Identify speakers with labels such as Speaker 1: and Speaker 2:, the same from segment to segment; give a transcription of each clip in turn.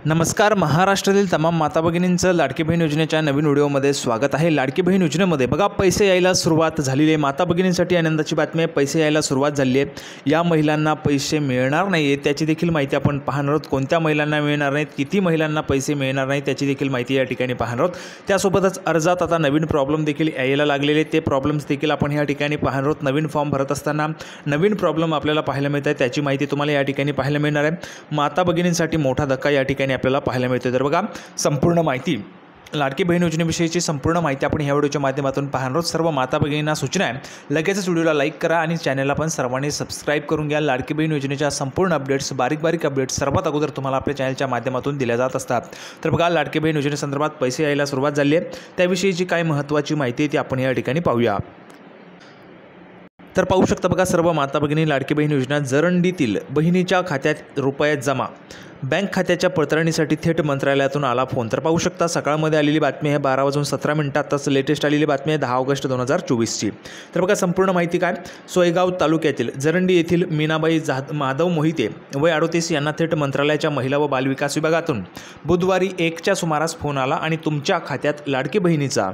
Speaker 1: नमस्कार. महाराष्ट्रातील तमाम माता भगिनींचं लाडकी बहीण योजनेच्या नवीन व्हिडिओमध्ये स्वागत आहे. लाडकी बहीण योजनेमध्ये बघा पैसे यायला सुरुवात झालेली आहे. माता भगिनींसाठी आनंदाची बातमी आहे, पैसे यायला सुरुवात झाली आहे. या महिलांना पैसे मिळणार नाही आहेत त्याची देखील माहिती आपण पाहणार आहोत. कोणत्या महिलांना मिळणार नाहीत, किती महिलांना पैसे मिळणार नाहीत त्याची देखील माहिती या ठिकाणी पाहणार आहोत. त्यासोबतच अर्जात आता नवीन प्रॉब्लेम देखील यायला लागलेले, ते प्रॉब्लेम्स देखील आपण या ठिकाणी पाहणार आहोत. नवीन फॉर्म भरत असताना नवीन प्रॉब्लेम आपल्याला पाहायला मिळत आहे, त्याची माहिती तुम्हाला या ठिकाणी पाहायला मिळणार आहे. माता भगिनींसाठी मोठा धक्का या ठिकाणी आपल्याला पाहायला मिळते. तर बघा संपूर्ण माहिती, लाडकी बहीण योजनेविषयीची संपूर्ण माहिती आपण ह्या व्हिडिओच्या माध्यमातून पाहणार आहोत. सर्व माता भगिनींना सूचना आहे, लगेचच व्हिडिओला लाईक करा आणि चॅनलला पण सर्वांनी सबस्क्राईब करून घ्या. लाडकी बहीण योजनेच्या संपूर्ण अपडेट्स, बारीक अपडेट्स सर्वात अगोदर तुम्हाला आपल्या चॅनलच्या माध्यमातून दिल्या जात असतात. तर बघा लाडकी बहीण योजनेसंदर्भात पैसे यायला सुरुवात झाली आहे, त्याविषयीची काय महत्त्वाची माहिती आहे ती आपण या ठिकाणी पाहूया. तर पाहू शकता बघा सर्व माता भगिनी, लाडकी बहीण योजना जरंडीतील बहिणीच्या खात्यात रुपये जमा, बँक खात्याच्या पडताळणीसाठी थेट मंत्रालयातून आला फोन. तर पाहू शकता सकाळमध्ये आलेली बातमी आहे, 12:17 आताच लेटेस्ट आलेली बातमी आहे 10 ऑगस्ट 2024ची. तर बघा संपूर्ण माहिती काय. सोयगाव तालुक्यातील जरंडी येथील मीनाबाई माधव मोहिते वय 38 यांना थेट मंत्रालयाच्या महिला व बालविकास विभागातून बुधवारी 1च्या सुमारास फोन आला आणि तुमच्या खात्यात लाडकी बहिणीचा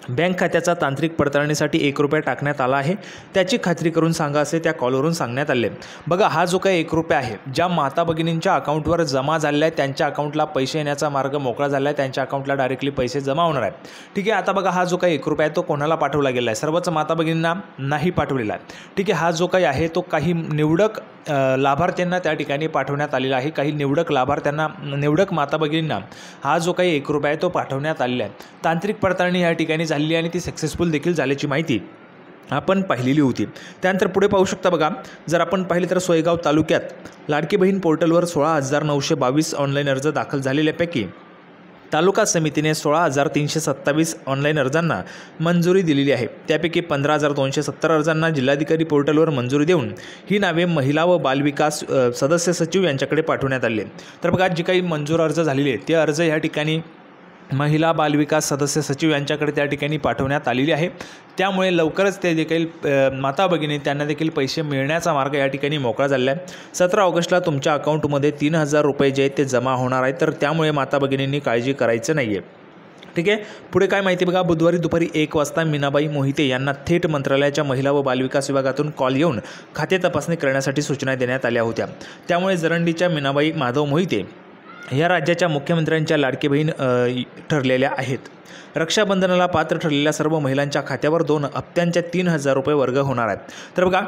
Speaker 1: बँक खात्याचा तांत्रिक पडताळणीसाठी ₹1 टाकण्यात आला आहे, त्याची खात्री करून सांगा असे त्या कॉलवरून सांगण्यात आले. बघा हा जो काही ₹1 आहे, ज्या माता भगिनींच्या अकाउंटवर जमा झालेला आहे त्यांच्या अकाउंटला पैसे येण्याचा मार्ग मोकळा झाला आहे, त्यांच्या अकाउंटला डायरेक्टली पैसे जमा होणार आहेत. ठीक आहे. आता बघा हा जो काही ₹1 आहे तो कोणाला पाठवला गेला आहे, सर्वच माता भगिनींना नाही पाठवलेला आहे. ठीक आहे. हा जो काही आहे तो काही निवडक लाभार्थ्यांना त्या ठिकाणी पाठवण्यात आलेला आहे. काही निवडक लाभार्थ्यांना, निवडक माता भगिनींना हा जो काही ₹1 आहे तो पाठवण्यात आलेला आहे. तांत्रिक पडताळणी या ठिकाणी झालेली आणि ती सक्सेसफुल देखील झाल्याची माहिती आपण पाहिलेली होती. त्यानंतर पुढे पाहू शकता बघा, जर आपण पाहिले तर सोयगाव तालुक्यात लाडकी बहीण पोर्टलवर 16,922 ऑनलाईन अर्ज दाखल झालेल्यापैकी तालुका समितीने 16,327 ऑनलाईन अर्जांना मंजुरी दिलेली आहे. त्यापैकी 15,270 अर्जांना जिल्हाधिकारी पोर्टलवर मंजुरी देऊन ही नावे महिला व बालविकास सदस्य सचिव यांच्याकडे पाठवण्यात आले. तर बघा जी काही मंजूर अर्ज झालेले आहेत ते अर्ज या ठिकाणी महिला बालविकास सदस्य सचिव यांच्याकडे त्या ठिकाणी पाठवण्यात आलेली आहे. त्यामुळे लवकरच ते देखील माता भगिनी त्यांना देखील पैसे मिळण्याचा मार्ग या ठिकाणी मोकळा झालेला आहे. 17 ऑगस्टला तुमच्या अकाउंटमध्ये ₹3,000 जे आहेत ते जमा होणार आहेत. तर त्यामुळे माता भगिनींनी काळजी करायचं नाही आहे. ठीक आहे. पुढे काय माहिती बघा, बुधवारी दुपारी 1 वाजता मीनाबाई मोहिते यांना थेट मंत्रालयाच्या महिला व बालविकास विभागातून कॉल येऊन खाते तपासणी करण्यासाठी सूचना देण्यात आल्या होत्या. त्यामुळे जरंडीच्या मीनाबाई माधव मोहिते या राज्याच्या मुख्यमंत्र्यांच्या लाडकी बहीण ठरलेल्या आहेत. रक्षाबंधनाला पात्र ठरलेल्या सर्व महिलांच्या खात्यावर 2 हप्त्यांच्या ₹3,000 वर्ग होणार आहेत. तर बघा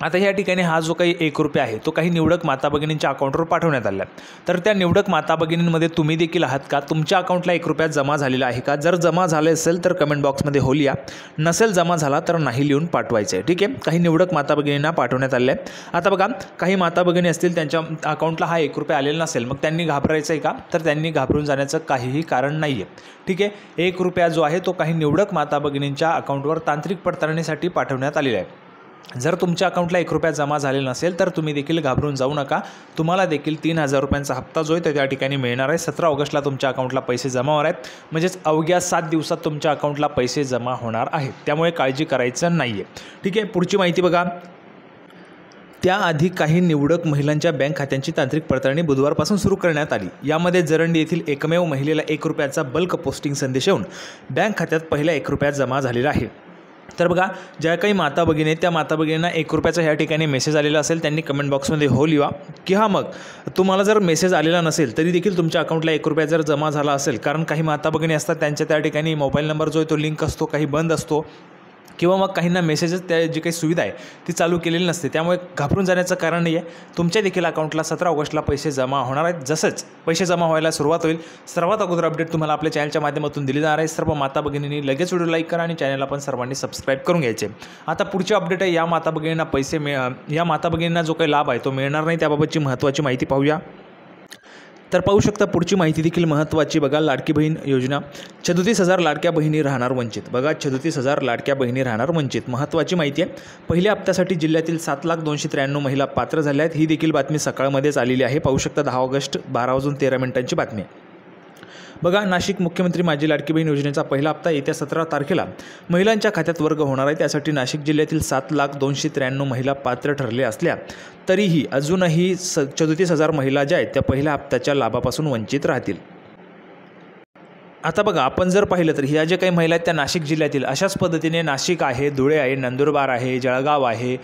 Speaker 1: आता या ठिकाणी हा जो काही ₹1 आहे तो काही निवडक माता भगिनींच्या अकाउंटवर पाठवण्यात आला आहे. तर त्या निवडक माता भगिनींमध्ये तुम्ही देखील आहात का? तुमच्या अकाउंटला ₹1 जमा झालेला आहे का? जर जमा झाले असेल तर कमेंट बॉक्समध्ये हो लिहा, नसेल जमा झाला तर नाही लिहून पाठवायचं आहे. ठीक आहे. काही निवडक माता भगिनींना पाठवण्यात आले आहे. आता बघा काही माता भगिनी असतील त्यांच्या अकाउंटला हा ₹1 आलेला नसेल, मग त्यांनी घाबरायचं आहे का? तर त्यांनी घाबरून जाण्याचं काहीही कारण नाही आहे. ठीक आहे. ₹1 जो आहे तो काही निवडक माता भगिनींच्या अकाउंटवर तांत्रिक पडताळणीसाठी पाठवण्यात आलेला आहे. जर तुमच्या अकाउंटला ₹1 जमा झालेला नसेल तर तुम्ही देखील घाबरून जाऊ नका. तुम्हाला देखील ₹3,000 हप्ता जो आहे तो त्या ठिकाणी मिळणार आहे. 17 ऑगस्टला तुमच्या अकाउंटला पैसे जमा होणार आहेत, म्हणजेच अवघ्या 7 दिवसात तुमच्या अकाउंटला पैसे जमा होणार आहेत. त्यामुळे काळजी करायचं नाही आहे. ठीक आहे. पुढची माहिती बघा, त्याआधी काही निवडक महिलांच्या बँक खात्यांची तांत्रिक पडताळणी बुधवारपासून सुरू करण्यात आली. यामध्ये जरंडी येथील एकमेव महिलेला ₹1 बल्क पोस्टिंग संदेश येऊन बँक खात्यात पहिला ₹1 जमा झालेला आहे. तर बघा ज्या काही माता भगिनी आहेत त्या माता भगिनींना ₹1 ह्या ठिकाणी मेसेज आलेला असेल त्यांनी कमेंट बॉक्समध्ये हो लिहा, की हा मग तुम्हाला जर मेसेज आलेला नसेल तरी देखील तुमच्या अकाउंटला ₹1 जर जमा झाला असेल, कारण काही माता भगिनी असतात त्यांच्या त्या ठिकाणी मोबाईल नंबर जो आहे तो लिंक असतो, काही बंद असतो, किंवा मग काहींना मेसेजेस त्या जी काही सुविधा आहे ती चालू केलेली नसते. त्यामुळे घाबरून जाण्याचं कारण नाही आहे. तुमच्या देखील अकाउंटला 17 ऑगस्टला पैसे जमा होणार आहेत. जसंच पैसे जमा व्हायला सुरुवात होईल सर्वात अगोदर अपडेट तुम्हाला आपल्या चॅनलच्या माध्यमातून दिली जाणार आहे. सर्व माता भगिनींनी लगेच व्हिडिओ लाईक करा आणि चॅनलला पण सर्वांनी सबस्क्राईब करून घ्यायचे. आता पुढची अपडेट आहे, या माता भगिनींना या माता भगिनींना जो काही लाभ आहे तो मिळणार नाही त्याबाबतची महत्त्वाची माहिती पाहूया. तर पाहू शकता पुढची माहिती देखील महत्त्वाची बघा. लाडकी बहीण योजना 37,000 लाडक्या बहिणी राहणार वंचित. बघा 37,000 लाडक्या बहिणी राहणार वंचित. महत्त्वाची माहिती आहे. पहिल्या हप्त्यासाठी जिल्ह्यातील 7,293 महिला पात्र झाल्या आहेत. ही देखील बातमी सकाळमध्येच आलेली आहे. पाहू शकता 10 ऑगस्ट 12:13 बातमी. बघा, नाशिक मुख्यमंत्री माझी लाडकी बहीण योजनेचा पहिला हप्ता येत्या 17 तारखेला महिलांच्या खात्यात वर्ग होणार आहे। त्यासाठी नाशिक जिल्ह्यातील 7,293 महिला पात्र ठरले असल्या तरीही अजूनही 34,000 महिला ज्या आहेत त्या पहिल्या हप्त्याच्या लाभापासून वंचित राहतील। आता बघा, आपण जर पाहिलं तर ह्या ज्या काही महिला आहेत त्या नाशिक जिल्ह्यातील अशाच पद्धतीने नाशिक आहे, धुळे आहे, नंदुरबार आहे, जळगाव आहे,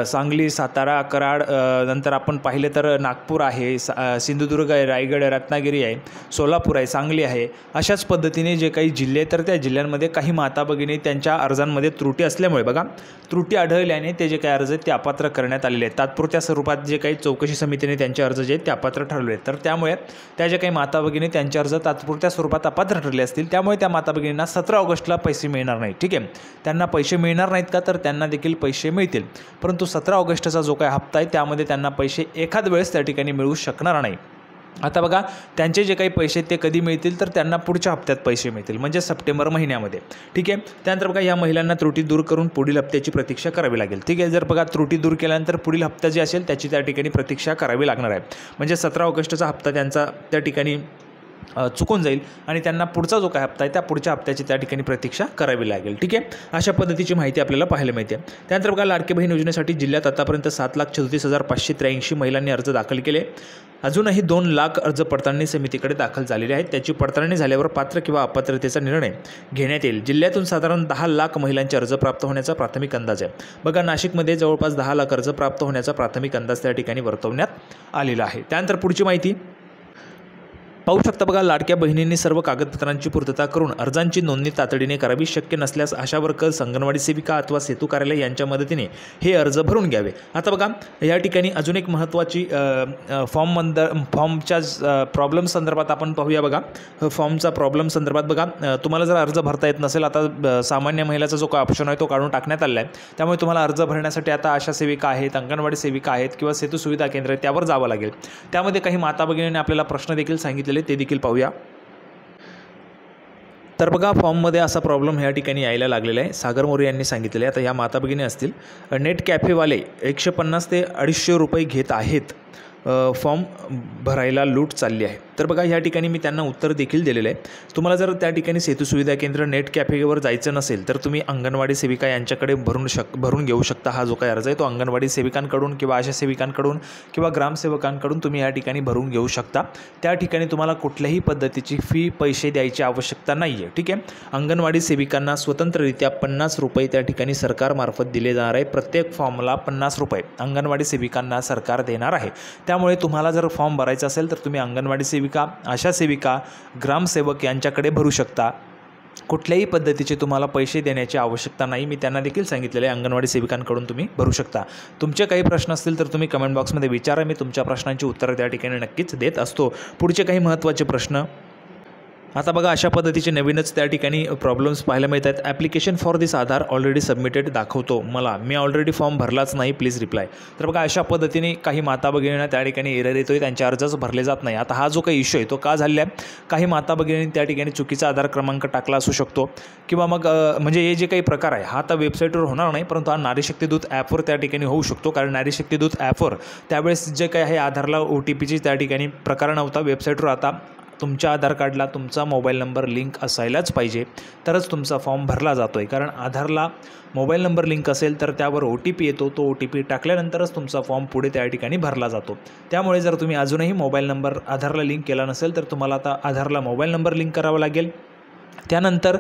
Speaker 1: सांगली, सातारा, कराड, नंतर आपण पाहिले तर नागपूर आहे, सिंधुदुर्ग आहे, रायगड, रत्नागिरी आहे, सोलापूर आहे, सांगली आहे। अशाच पद्धतीने जे काही जिल्हे तर त्या जिल्ह्यांमध्ये काही माता भगिनी त्यांच्या अर्जांमध्ये त्रुटी असल्यामुळे बघा, त्रुटी आढळल्याने ते जे काही अर्ज आहेत ते अपात्र करण्यात आलेले आहेत। तात्पुरत्या स्वरूपात जे काही चौकशी समितीने त्यांचे अर्ज जे आहेत ते अपात्र ठरवले आहेत, तर त्यामुळे त्या ज्या काही माता भगिनी त्यांचे अर्ज तात्पुरत्या स्वरूपात अपात्र ठरले असतील त्यामुळे त्या माता भगिनींना 17 ऑगस्टला पैसे मिळणार नाहीत। ठीक आहे, त्यांना पैसे मिळणार नाहीत का, तर त्यांना देखील पैसे मिळतील, परंतु 17 ऑगस्टचा जो काही हप्ता आहे त्यामध्ये त्यांना पैसे एखाद वेळेस त्या ठिकाणी मिळू शकणार नाही। आता बघा, त्यांचे जे काही पैसे ते कधी मिळतील तर त्यांना पुढच्या हप्त्यात पैसे मिळतील, म्हणजे सप्टेंबर महिन्यामध्ये। ठीक आहे, त्यानंतर बघा, या महिलांना त्रुटी दूर करून पुढील हप्त्याची प्रतीक्षा करावी लागेल। ठीक आहे, जर बघा त्रुटी दूर केल्यानंतर पुढील हप्ता जे असेल त्याची त्या ठिकाणी प्रतीक्षा करावी लागणार आहे, म्हणजे 17 ऑगस्टचा हप्ता त्यांचा त्या ठिकाणी चुकून जाईल आणि त्यांना पुढचा जो काय हप्ता आहे त्या पुढच्या हप्त्याची त्या ठिकाणी प्रतीक्षा करावी लागेल। ठीक आहे, अशा पद्धतीची माहिती आपल्याला पाहायला मिळते। त्यानंतर बघा, लाडकी बहीण योजनेसाठी जिल्ह्यात आतापर्यंत 7,34,583 महिलांनी अर्ज दाखल केले। अजूनही 2 लाख अर्ज पडताळणी समितीकडे दाखल झालेले आहेत, त्याची पडताळणी झाल्यावर पात्र किंवा अपात्रतेचा निर्णय घेण्यात येईल। जिल्ह्यातून साधारण 10 लाख महिलांचे अर्ज प्राप्त होण्याचा प्राथमिक अंदाज आहे। बघा, नाशिकमध्ये जवळपास 10 लाख अर्ज प्राप्त होण्याचा प्राथमिक अंदाज त्या ठिकाणी वर्तवण्यात आलेला आहे। त्यानंतर पुढची माहिती पाहू शकता। बघा, लाडक्या बहिणींनी सर्व कागदपत्रांची पूर्तता करून अर्जांची नोंदणी तातडीने करावी। शक्य नसल्यास आशा वर्कर, अंगणवाडी सेविका अथवा सेतू कार्यालय यांच्या मदतीने हे अर्ज भरून घ्यावे। आता बघा, या ठिकाणी अजून एक महत्त्वाची फॉर्मच्या प्रॉब्लेम संदर्भात आपण पाहूया। बघा, फॉर्मचा प्रॉब्लेम संदर्भात बघा, तुम्हाला जर अर्ज भरता येत नसेल, आता सामान्य महिलाचा जो काय ऑप्शन आहे तो काढून टाकण्यात आला आहे, त्यामुळे तुम्हाला अर्ज भरण्यासाठी आता आशा सेविका आहेत, अंगणवाडी सेविका आहेत किंवा सेतू सुविधा केंद्र आहे त्यावर जावं लागेल। त्यामध्ये काही माता भगिनींनी आपल्याला प्रश्न देखील सांगितलेले ते देखील पाहूया। तर बघा, फॉर्ममध्ये असा प्रॉब्लेम ह्या ठिकाणी यायला लागलेला आहे। सागर मोरे यांनी सांगितलेले आहे। आता या माता भगिनी असतील, नेट कॅफेवाले 150 ते 250 रुपये घेत आहेत, फॉर्म भरायला लूट चालली आहे। तर बघा, ह्या ठिकाणी मी त्यांना उत्तर देखील दिलेलं आहे। तुम्हाला जर त्या ठिकाणी सेतू सुविधा केंद्र, नेट कॅफेवर जायचं नसेल तर तुम्ही अंगणवाडी सेविका यांच्याकडे भरून घेऊ शकता। हा जो काही अर्ज आहे तो अंगणवाडी सेविकांकडून किंवा आशा सेविकांकडून किंवा ग्रामसेवकांकडून तुम्ही या ठिकाणी भरून घेऊ शकता। त्या ठिकाणी तुम्हाला कुठल्याही पद्धतीची फी, पैसे द्यायची आवश्यकता नाही आहे। ठीक आहे, अंगणवाडी सेविकांना स्वतंत्ररित्या 50 रुपये त्या ठिकाणी सरकारमार्फत दिले जाणार आहे। प्रत्येक फॉर्मला 50 रुपये अंगणवाडी सेविकांना सरकार देणार आहे। त्यामुळे तुम्हाला जर फॉर्म भरायचा असेल तर तुम्ही अंगणवाडी सेविका, आशा सेविका, ग्रामसेवक यांच्याकडे भरू शकता। कुठल्याही पद्धतीचे तुम्हाला पैसे देण्याची आवश्यकता नाही। मी त्यांना देखील सांगितलेले आहे, अंगणवाडी सेविकांकडून तुम्ही भरू शकता। तुमचे काही प्रश्न असतील तर तुम्ही कमेंट बॉक्समध्ये विचारा, मी तुमच्या प्रश्नांची उत्तरं त्या ठिकाणी नक्कीच देत असतो। पुढचे काही महत्त्वाचे प्रश्न आता बघा, अशा पद्धतीचे नवीनच त्या ठिकाणी प्रॉब्लेम्स पाहायला मिळतात। Application for this Aadhaar already submitted दाखवतो मला, मी ऑलरेडी फॉर्म भरलाच नाही, प्लीज रिप्लाय। तर बघा, अशा पद्धतीने काही माता भगिनींना त्या ठिकाणी एरर येतोय, त्यांचे अर्जच भरले जात नाही। आता हा जो काही इश्यू आहे तो का झालेला आहे, काही माता भगिनींनी त्या ठिकाणी चुकीचा आधार क्रमांक टाकला असू शकतो किंवा मग म्हणजे हे जे काही प्रकार आहे हा आता वेबसाईटवर होणार नाही, परंतु हा नारी शक्ती दूत ॲपवर त्या ठिकाणी होऊ शकतो। कारण नारी शक्ती दूत ॲपवर त्यावेळेस जे काही आहे आधारला OTPची त्या ठिकाणी प्रकार नव्हता। वेबसाईटवर आता तुमच्या आधार कार्डला तुमचा मोबाईल नंबर लिंक असायलाच पाहिजे, तरच तुमचा फॉर्म भरला जातो आहे। कारण आधारला मोबाईल नंबर लिंक असेल तर त्यावर OTP येतो, तो OTP टाकल्यानंतरच तुमचा फॉर्म पुढे त्या ठिकाणी भरला जातो। त्यामुळे जर तुम्ही अजूनही मोबाईल नंबर आधारला लिंक केला नसेल तर तुम्हाला आता आधारला मोबाईल नंबर लिंक करावा लागेल। त्यानंतर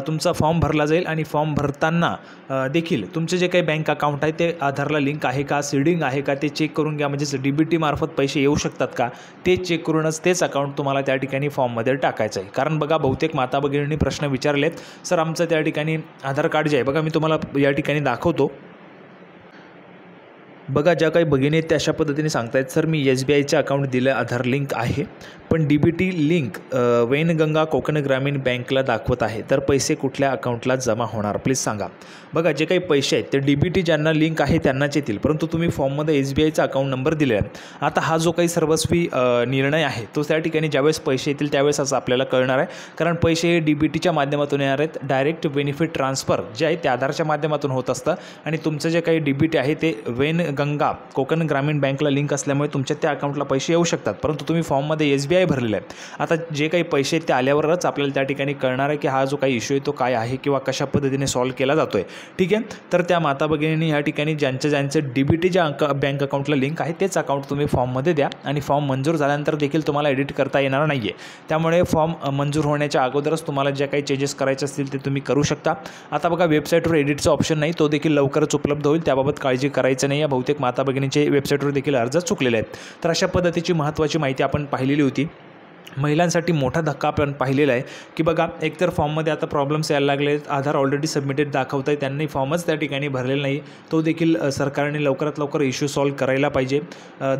Speaker 1: तुमचा फॉर्म भरला जाईल आणि फॉर्म भरताना देखील तुमचे जे काही बँक अकाउंट आहे ते आधारला लिंक आहे का, सीडिंग आहे का ते चेक करून घ्या। म्हणजे DBT मार्फत पैसे येऊ शकतात का ते चेक करूनच तेच अकाउंट तुम्हाला त्या ठिकाणी फॉर्ममध्ये टाकायचं आहे। कारण बघा, बहुतेक माता भगिनींनी प्रश्न विचारलेत, सर आमचं त्या ठिकाणी आधार कार्ड जे आहे बघा, मी तुम्हाला या ठिकाणी दाखवतो। बघा, ज्या काही भगिनी आहेत त्या अशा पद्धतीने सांगतायत, सर मी SBIचं अकाउंट दिलं, आधार लिंक आहे, पण DBT लिंक वैनगंगा कोकण ग्रामीण बँकला दाखवत आहे, तर पैसे कुठल्या अकाउंटला जमा होणार प्लीज सांगा। बघा, जे काही पैसे आहेत ते DBT ज्यांना लिंक आहे त्यांनाच येतील, परंतु तुम्ही फॉर्ममध्ये SBIचा अकाउंट नंबर दिलेला आहे। आता हा जो काही सर्वस्वी निर्णय आहे तो त्या ठिकाणी ज्यावेळेस पैसे येतील त्यावेळेस असं आपल्याला कळणार आहे। कारण पैसे हे DBTच्या माध्यमातून येणार आहेत, डायरेक्ट बेनिफिट ट्रान्सफर जे आहे ते आधारच्या माध्यमातून होत असतं आणि तुमचं जे काही DBT आहे ते वैनगंगा कोकण ग्रामीण बँकला लिंक असल्यामुळे तुमच्या त्या अकाउंटला पैसे येऊ शकतात, परंतु तुम्ही फॉर्ममध्ये SBI आहे भरलेलं आहे। आता जे काही पैसे ते आल्यावरच आपल्याला त्या ठिकाणी कळणार आहे की हा जो काही इश्यू आहे तो काय आहे किंवा कशा पद्धतीने सॉल्व्ह केला जातो आहे, ठीक आहे। तर त्या माता भगिनींनी ह्या ठिकाणी ज्यांचं DBT ज्या बँक अकाउंटला लिंक आहे तेच अकाउंट तुम्ही फॉर्ममध्ये द्या आणि फॉर्म मंजूर झाल्यानंतर देखील तुम्हाला एडिट करता येणार नाही आहे। त्यामुळे फॉर्म मंजूर होण्याच्या अगोदरच तुम्हाला ज्या काही चेंजेस करायचे असतील ते तुम्ही करू शकता। आता बघा वेबसाईटवर एडिटचा ऑप्शन नाही, तो देखील लवकरच उपलब्ध होईल, त्याबाबत काळजी करायचं नाही आहे। बहुतेक माता भगिनींचे वेबसाईटवर देखील अर्ज चुकलेले आहेत। तर अशा पद्धतीची महत्त्वाची माहिती आपण पाहिलेली होती। महिलांसाठी मोठा धक्का आपण पाहिलेला आहे की बघा एकतर फॉर्ममध्ये आता प्रॉब्लेम्स यायला लागले, आधार ऑलरेडी सबमिटेड दाखवत आहे, त्यांनी फॉर्मच त्या ठिकाणी भरलेला नाही, तो देखील सरकारने लवकरात लवकर इश्यू सॉल्व्ह करायला पाहिजे।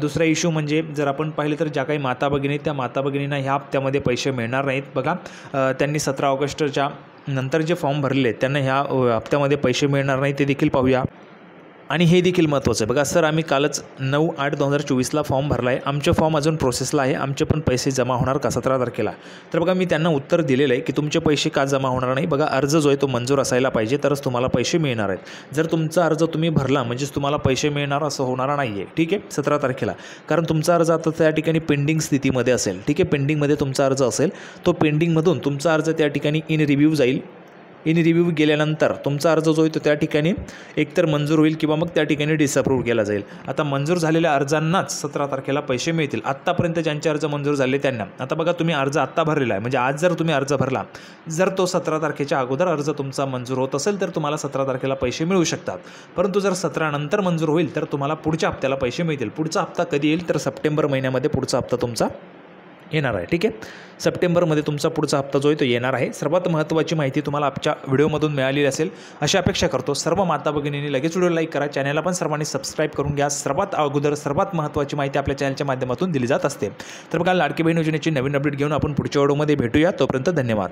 Speaker 1: दुसरा इश्यू म्हणजे जर आपण पाहिलं तर ज्या काही माता भगिनी त्या माता भगिनींना ह्या हप्त्यामध्ये पैसे मिळणार नाहीत। बघा त्यांनी 17 ऑगस्टच्या नंतर जे फॉर्म भरले आहेत त्यांना ह्या हप्त्यामध्ये पैसे मिळणार नाही, ते देखील पाहूया। आणि हे देखील महत्त्वाचं आहे बघा, सर आम्ही कालच 9/8/2024ला फॉर्म भरला आहे, आमचे फॉर्म अजून प्रोसेसला आहे, आमचे पण पैसे जमा होणार का 17 तारखेला? तर बघा मी त्यांना उत्तर दिलेलं आहे की तुमचे पैसे का जमा होणार नाही, बघा अर्ज जो आहे तो मंजूर असायला पाहिजे तरच तुम्हाला पैसे मिळणार आहेत। जर तुमचा अर्ज तुम्ही भरला म्हणजेच तुम्हाला पैसे मिळणार असं होणार नाही आहे, ठीक आहे, 17 तारखेला, कारण तुमचा अर्ज आता त्या ठिकाणी पेंडिंग स्थितीमध्ये असेल, ठीक आहे, पेंडिंगमध्ये तुमचा अर्ज असेल, तो पेंडिंगमधून तुमचा अर्ज त्या ठिकाणी इन रिव्ह्यू जाईल, इन रिव्ह्यू गेल्यानंतर तुमचा अर्ज जो आहे तो त्या ठिकाणी एकतर मंजूर होईल किंवा मग त्या ठिकाणी डिसअप्रूव्ह केला जाईल। आता मंजूर झालेल्या अर्जांनाच 17 तारखेला पैसे मिळतील, आत्तापर्यंत ज्यांचे अर्ज मंजूर झाले त्यांना। आता बघा तुम्ही अर्ज आत्ता भरलेला आहे म्हणजे आज जर तुम्ही अर्ज भरला, जर तो 17 तारखेच्या अगोदर अर्ज तुमचा मंजूर होत असेल तर तुम्हाला 17 तारखेला पैसे मिळू शकतात, परंतु जर 17 नंतर मंजूर होईल तर तुम्हाला पुढच्या हप्त्याला पैसे मिळतील। पुढचा हप्ता कधी येईल तर सप्टेंबर महिन्यामध्ये पुढचा हप्ता तुमचा येणार आहे, ठीक आहे, सप्टेंबरमध्ये तुमचा पुढचा हप्ता जो आहे तो येणार आहे। सर्वात महत्त्वाची माहिती तुम्हाला आजच्या व्हिडिओमधून मिळालेली असेल अशी अपेक्षा करतो। सर्व माता भगिनींनी लगेच व्हिडिओ लाईक करा, चॅनलला पण सर्वांनी सबस्क्राईब करून घ्या। सर्वात अगोदर सर्वात महत्त्वाची माहिती आपल्या चॅनलच्या माध्यमातून दिली जात असते। तर बघा लाडकी बहीण योजनेची नवीन अपडेट घेऊन आपण पुढच्या व्हिडिओमध्ये भेटूया, तोपर्यंत धन्यवाद।